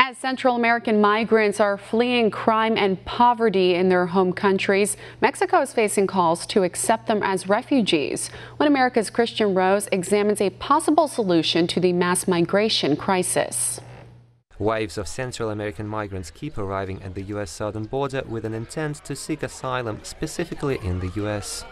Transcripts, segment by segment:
As Central American migrants are fleeing crime and poverty in their home countries, Mexico is facing calls to accept them as refugees. One America's Kristian Rouz examines a possible solution to the mass migration crisis. Waves of Central American migrants keep arriving at the U.S. southern border with an intent to seek asylum, specifically in the U.S.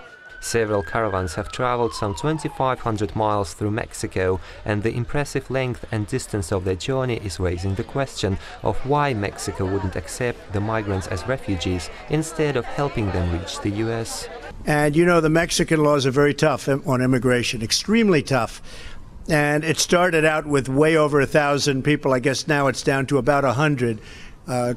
Several caravans have traveled some 2,500 miles through Mexico, and the impressive length and distance of their journey is raising the question of why Mexico wouldn't accept the migrants as refugees instead of helping them reach the U.S. And you know, the Mexican laws are very tough on immigration, extremely tough. And it started out with way over 1,000 people. I guess now it's down to about 100.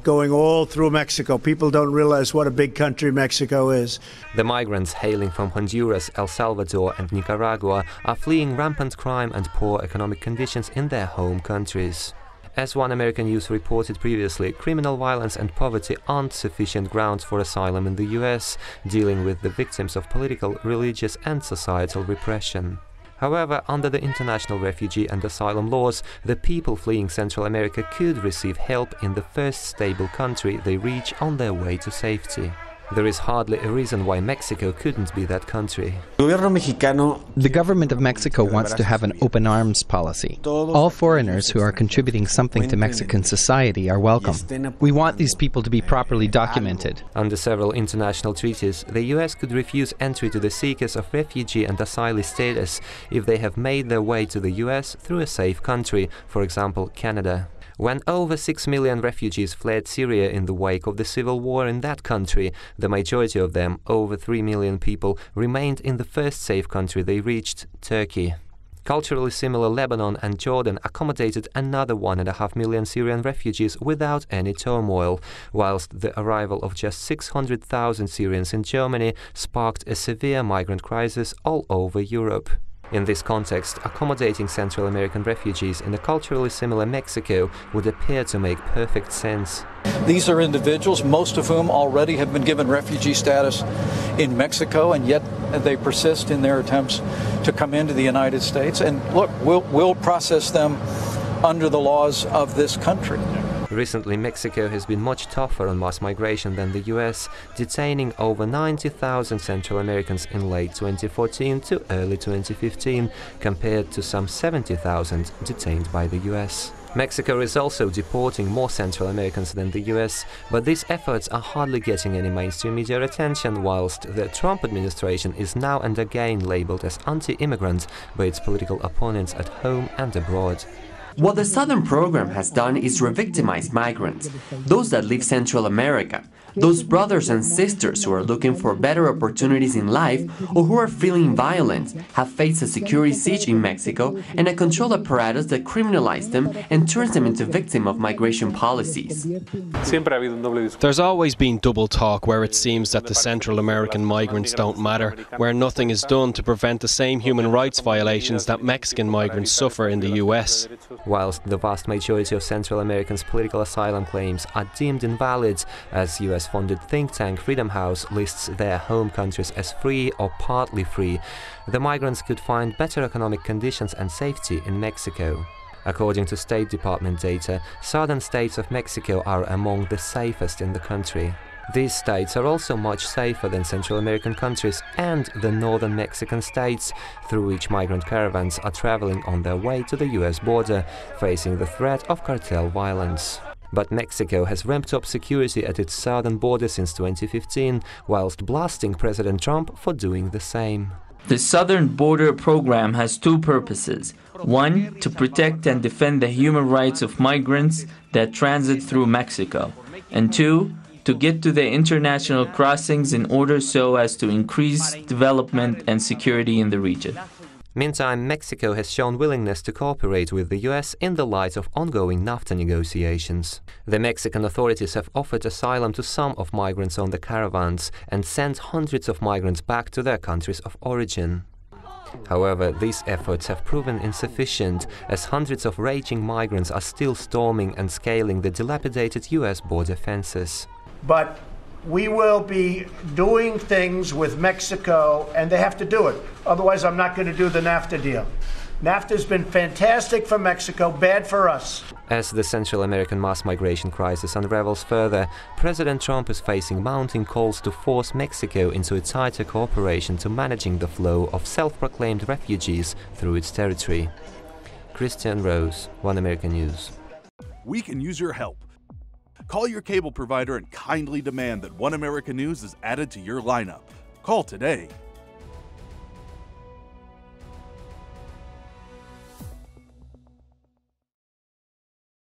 Going all through Mexico. People don't realize what a big country Mexico is. The migrants hailing from Honduras, El Salvador and Nicaragua are fleeing rampant crime and poor economic conditions in their home countries. As One American News reported previously, criminal violence and poverty aren't sufficient grounds for asylum in the U.S., dealing with the victims of political, religious and societal repression. However, under the international refugee and asylum laws, the people fleeing Central America could receive help in the first stable country they reach on their way to safety. There is hardly a reason why Mexico couldn't be that country. The government of Mexico wants to have an open arms policy. All foreigners who are contributing something to Mexican society are welcome. We want these people to be properly documented. Under several international treaties, the U.S. could refuse entry to the seekers of refugee and asylee status if they have made their way to the U.S. through a safe country, for example, Canada. When over 6 million refugees fled Syria in the wake of the civil war in that country, the majority of them, over 3 million people, remained in the first safe country they reached, Turkey. Culturally similar Lebanon and Jordan accommodated another 1.5 million Syrian refugees without any turmoil, whilst the arrival of just 600,000 Syrians in Germany sparked a severe migrant crisis all over Europe. In this context, accommodating Central American refugees in a culturally similar Mexico would appear to make perfect sense. These are individuals, most of whom already have been given refugee status in Mexico, and yet they persist in their attempts to come into the United States. And look, we'll process them under the laws of this country. Recently, Mexico has been much tougher on mass migration than the US, detaining over 90,000 Central Americans in late 2014 to early 2015, compared to some 70,000 detained by the US. Mexico is also deporting more Central Americans than the US, but these efforts are hardly getting any mainstream media attention, whilst the Trump administration is now and again labeled as anti-immigrant by its political opponents at home and abroad. What the Southern program has done is re-victimize migrants, those that leave Central America, those brothers and sisters who are looking for better opportunities in life or who are feeling violent, have faced a security siege in Mexico and a control apparatus that criminalizes them and turns them into victims of migration policies. There's always been double talk where it seems that the Central American migrants don't matter, where nothing is done to prevent the same human rights violations that Mexican migrants suffer in the US. Whilst the vast majority of Central Americans' political asylum claims are deemed invalid, as US-funded think tank Freedom House lists their home countries as free or partly free, the migrants could find better economic conditions and safety in Mexico. According to State Department data, southern states of Mexico are among the safest in the country. These states are also much safer than Central American countries and the northern Mexican states, through which migrant caravans are traveling on their way to the US border, facing the threat of cartel violence. But Mexico has ramped up security at its southern border since 2015, whilst blasting President Trump for doing the same. The Southern Border Program has two purposes. One, to protect and defend the human rights of migrants that transit through Mexico. And two, to get to the international crossings in order so as to increase development and security in the region. Meantime, Mexico has shown willingness to cooperate with the US in the light of ongoing NAFTA negotiations. The Mexican authorities have offered asylum to some of migrants on the caravans and sent hundreds of migrants back to their countries of origin. However, these efforts have proven insufficient, as hundreds of raging migrants are still storming and scaling the dilapidated US border fences. But we will be doing things with Mexico, and they have to do it. Otherwise, I'm not going to do the NAFTA deal. NAFTA has been fantastic for Mexico, bad for us. As the Central American mass migration crisis unravels further, President Trump is facing mounting calls to force Mexico into a tighter cooperation to managing the flow of self-proclaimed refugees through its territory. Kristian, Rouz, One American News. We can use your help. Call your cable provider and kindly demand that One American News is added to your lineup. Call today.